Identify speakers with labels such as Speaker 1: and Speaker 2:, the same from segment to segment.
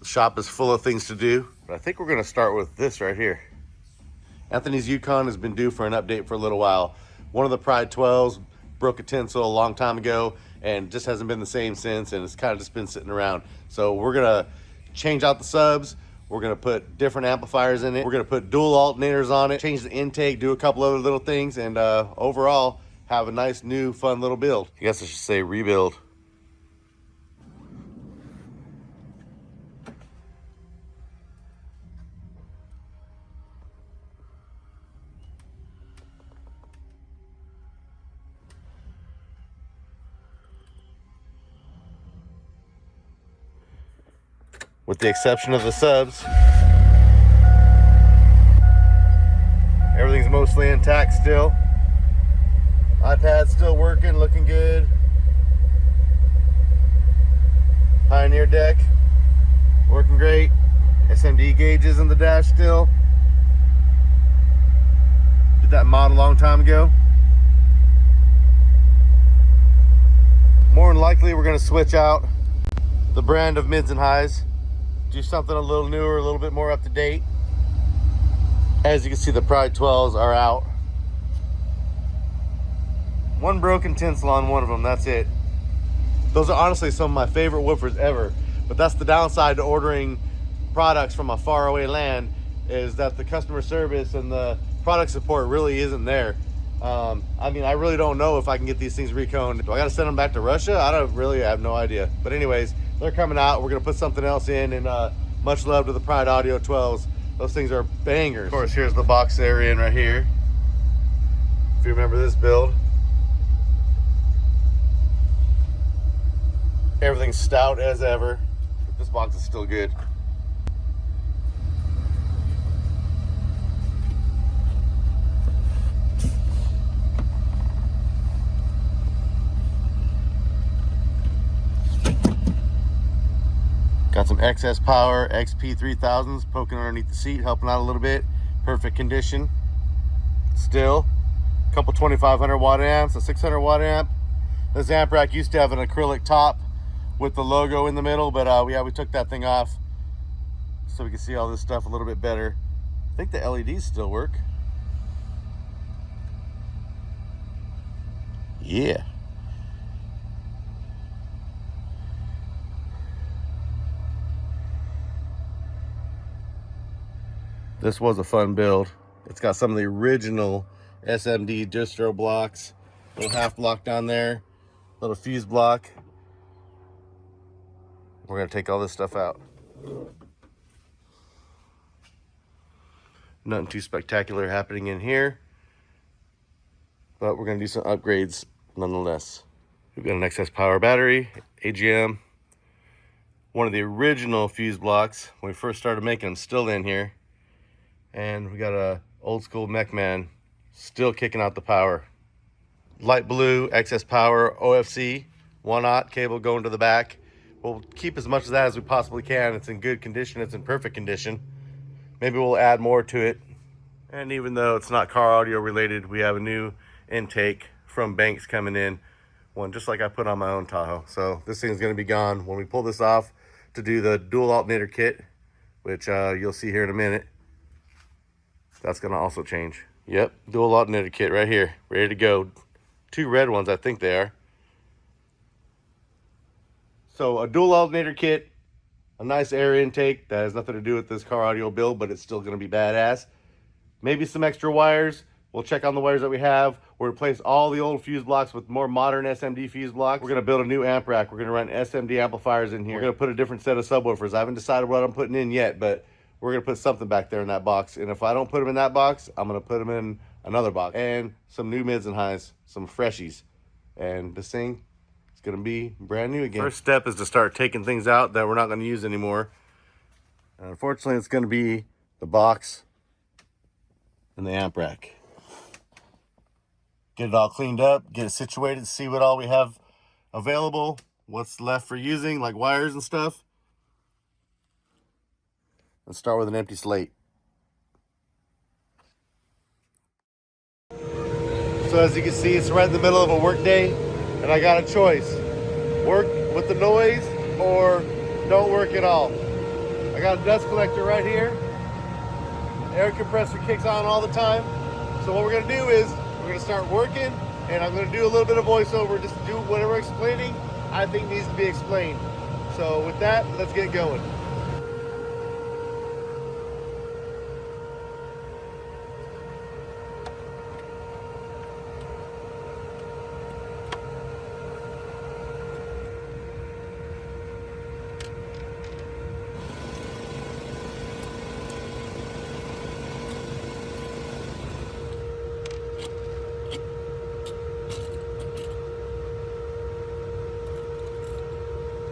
Speaker 1: shop is full of things to do, but I think we're gonna start with this right here. Anthony's Yukon has been due for an update for a little while. One of the Pride 12s broke a tinsel a long time ago and just hasn't been the same since, and it's kind of just been sitting around. So we're gonna change out the subs. We're gonna put different amplifiers in it. We're gonna put dual alternators on it, change the intake, do a couple other little things, and overall have a nice, new, fun little build. I guess I should say rebuild. With the exception of the subs, everything's mostly intact still. iPad's still working, looking good. Pioneer deck, working great. SMD gauges in the dash still. Did that mod a long time ago. More than likely, we're gonna switch out the brand of mids and highs. Do something a little newer, a little bit more up to date. As you can see, the Pride 12s are out. One broken tinsel on one of them, that's it. Those are honestly some of my favorite woofers ever, but that's the downside to ordering products from a faraway land, is that the customer service and the product support really isn't there. I mean, I really don't know if I can get these things reconed. Do I gotta send them back to Russia? I have no idea. But anyways, they're coming out. We're gonna put something else in, and much love to the Pride Audio 12s. Those things are bangers. Of course, here's the box they're in right here. If you remember this build. Everything's stout as ever. But this box is still good. Got some excess power XP3000s poking underneath the seat, helping out a little bit. Perfect condition. Still, a couple 2500 watt amps, a 600 watt amp. This amp rack used to have an acrylic top with the logo in the middle, but we took that thing off so we can see all this stuff a little bit better. I think the LEDs still work. Yeah. This was a fun build. It's got some of the original SMD distro blocks, little half block down there, little fuse block. We're gonna take all this stuff out. Nothing too spectacular happening in here, but we're gonna do some upgrades nonetheless. We've got an excess power battery, AGM, one of the original fuse blocks when we first started making them, still in here. And we got a old school mech man still kicking out the power. Light blue excess power OFC 1/0 cable going to the back. We'll keep as much of that as we possibly can. It's in good condition, it's in perfect condition. Maybe we'll add more to it. And even though it's not car audio related, we have a new intake from Banks coming in, one just like I put on my own Tahoe. So this thing's gonna be gone when we pull this off to do the dual alternator kit, which you'll see here in a minute. That's gonna also change. Yep, dual alternator kit right here, ready to go. Two red ones, I think they are. So a dual alternator kit, a nice air intake that has nothing to do with this car audio build, but it's still gonna be badass. Maybe some extra wires. We'll check on the wires that we have. We'll replace all the old fuse blocks with more modern SMD fuse blocks. We're gonna build a new amp rack. We're gonna run SMD amplifiers in here. We're gonna put a different set of subwoofers. I haven't decided what I'm putting in yet, but we're gonna put something back there in that box. And if I don't put them in that box, I'm gonna put them in another box. And some new mids and highs, some freshies. And this thing is gonna be brand new again. First step is to start taking things out that we're not gonna use anymore. And unfortunately, it's gonna be the box and the amp rack. Get it all cleaned up, get it situated, see what all we have available, what's left for using, like wires and stuff. Let's start with an empty slate. So as you can see, it's right in the middle of a work day, and I got a choice. Work with the noise or don't work at all. I got a dust collector right here. Air compressor kicks on all the time. So what we're gonna do is we're gonna start working, and I'm gonna do a little bit of voiceover, just to do whatever explaining I think needs to be explained. So with that, let's get going.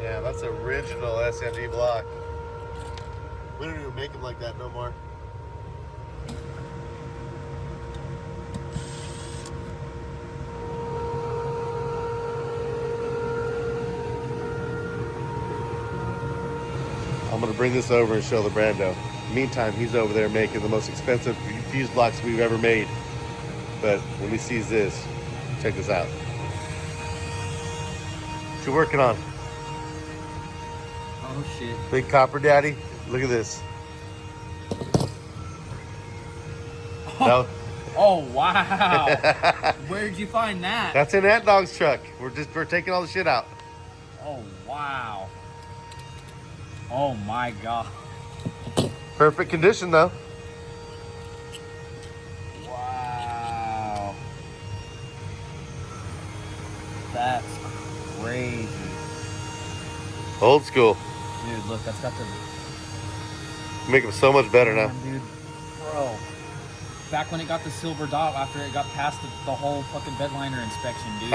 Speaker 1: Yeah, that's original SMD block. We don't even make them like that no more. I'm gonna bring this over and show the Brando. Meantime, he's over there making the most expensive fuse blocks we've ever made. But when he sees this, check this out. What you working on?
Speaker 2: Oh shit.
Speaker 1: Big copper daddy? Look at this.
Speaker 2: Oh, oh wow. Where did you find that?
Speaker 1: That's in Ant Dog's truck. We're taking all the shit out.
Speaker 2: Oh wow. Oh my god.
Speaker 1: Perfect condition though.
Speaker 2: Wow. That's crazy.
Speaker 1: Old school.
Speaker 2: Dude, look, that's got the
Speaker 1: Make them so much better now.
Speaker 2: dude. Bro. Back when it got the silver dot after it got past the whole fucking bedliner inspection, dude.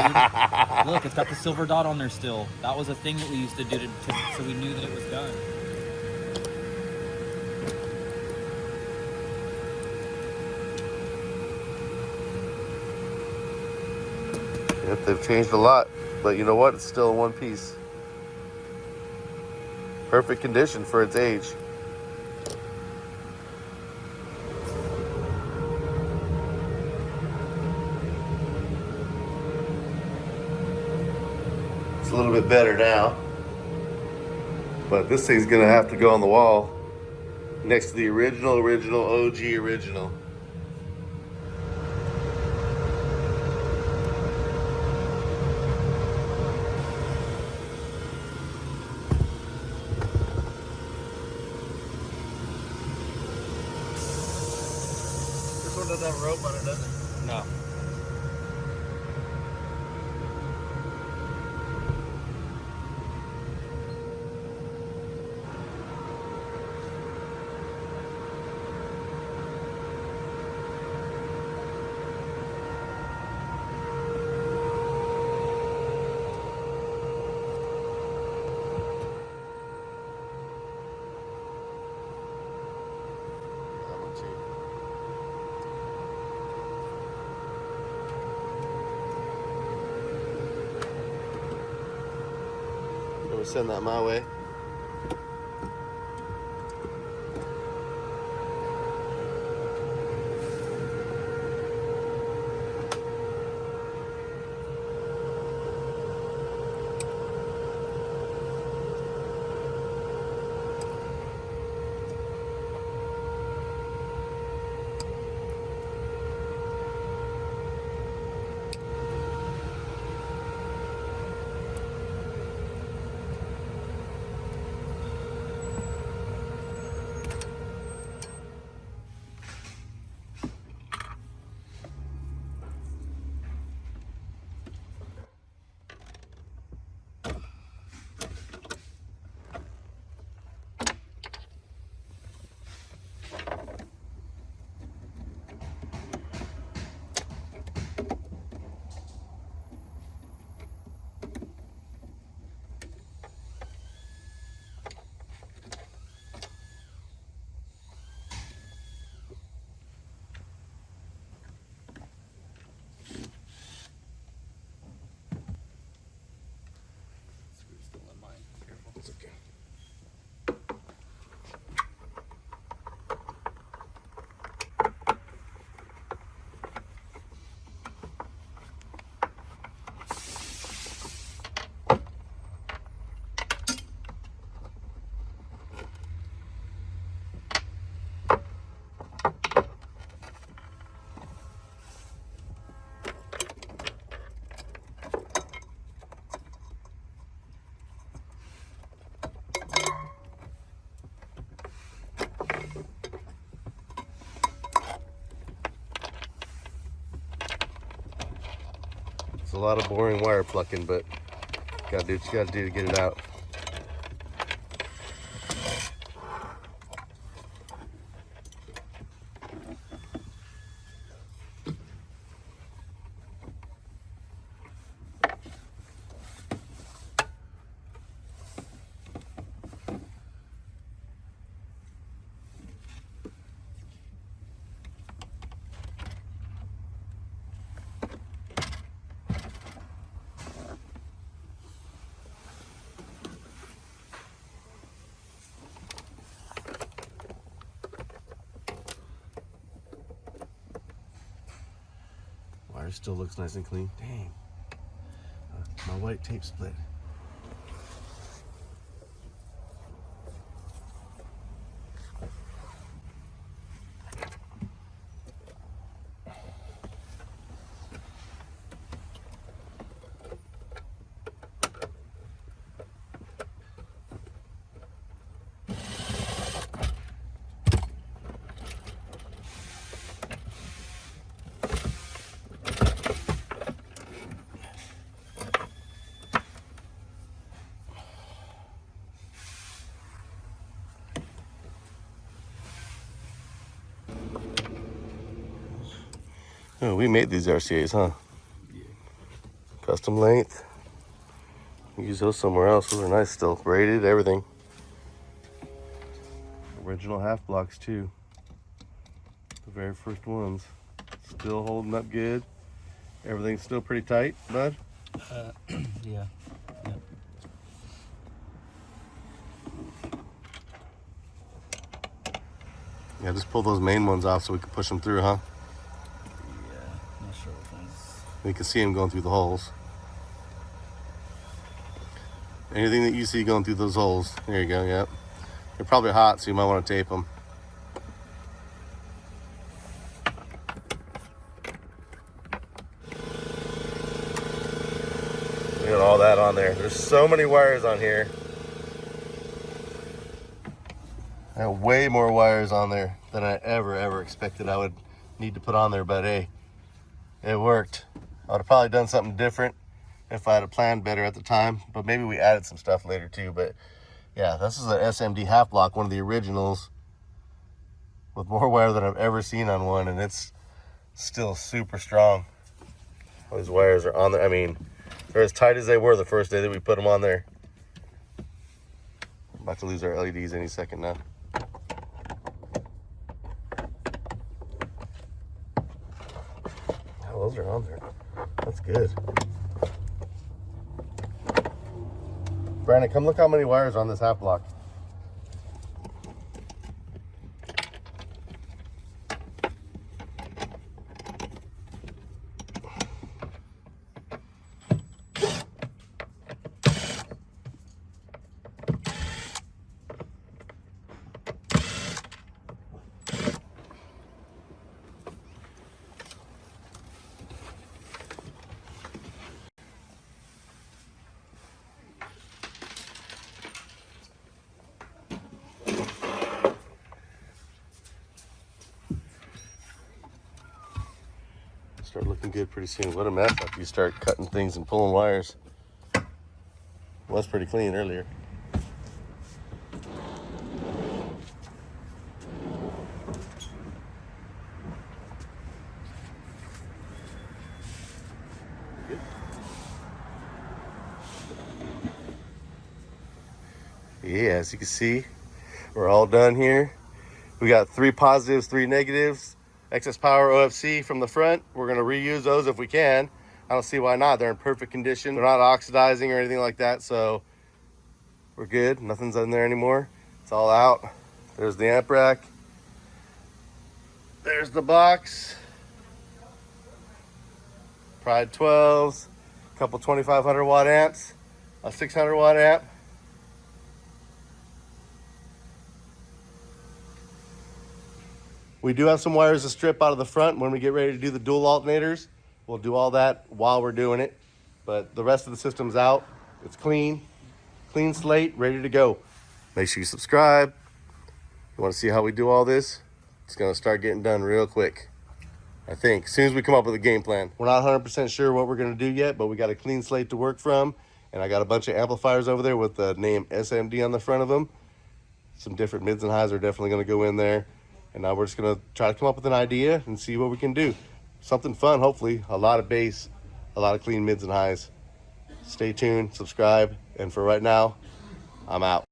Speaker 2: Look, it's got the silver dot on there still. That was a thing that we used to do so we knew that it was done.
Speaker 1: Yep, they've changed a lot, but you know what? It's still in one piece. Perfect condition for its age. It's a little bit better now, but this thing's gonna have to go on the wall next to the original OG original. This one doesn't have a rope on it, does it?
Speaker 2: No.
Speaker 1: Send that my way. lot of boring wire plucking, but gotta do what you gotta do to get it out. Wire still looks nice and clean. Dang. My white tape split. Oh, we made these RCAs, huh?
Speaker 2: Yeah.
Speaker 1: Custom length. Use those somewhere else. Those are nice still. Braided, everything. Original half blocks too. The very first ones. Still holding up good. Everything's still pretty tight, bud.
Speaker 2: Yeah.
Speaker 1: Yeah, just pull those main ones off so we can push them through, huh?
Speaker 2: Yeah, not sure which ones.
Speaker 1: We can see them going through the holes. Anything that you see going through those holes, there you go, yep. They're probably hot, so you might want to tape them. Look at all that on there. There's so many wires on here. I have way more wires on there than I ever expected I would need to put on there, but hey, it worked. I would have probably done something different if I had planned better at the time, but maybe we added some stuff later too. But yeah, this is an SMD half block, one of the originals, with more wire than I've ever seen on one, and it's still super strong. All these wires are on there. I mean, they're as tight as they were the first day that we put them on there. I'm about to lose our LEDs any second now. Oh, those are on there. That's good. Brandon, come look how many wires are on this half block. Start looking good pretty soon. What a mess after you start cutting things and pulling wires. It was pretty clean earlier. Yeah, as you can see, we're all done here. We got 3 positives, 3 negatives. Excess power OFC from the front. We're gonna reuse those if we can. I don't see why not. They're in perfect condition. They're not oxidizing or anything like that, so we're good. Nothing's in there anymore. It's all out. There's the amp rack. There's the box. Pride 12s, a couple 2500 watt amps, a 600 watt amp. We do have some wires to strip out of the front when we get ready to do the dual alternators. We'll do all that while we're doing it. But the rest of the system's out. It's clean slate, ready to go. Make sure you subscribe. You want to see how we do all this? It's going to start getting done real quick. I think. As soon as we come up with a game plan. We're not 100% sure what we're going to do yet, but we got a clean slate to work from. And I got a bunch of amplifiers over there with the name SMD on the front of them. Some different mids and highs are definitely going to go in there. And now we're just going to try to come up with an idea and see what we can do. Something fun, hopefully. A lot of bass, a lot of clean mids and highs. Stay tuned, subscribe, and for right now, I'm out.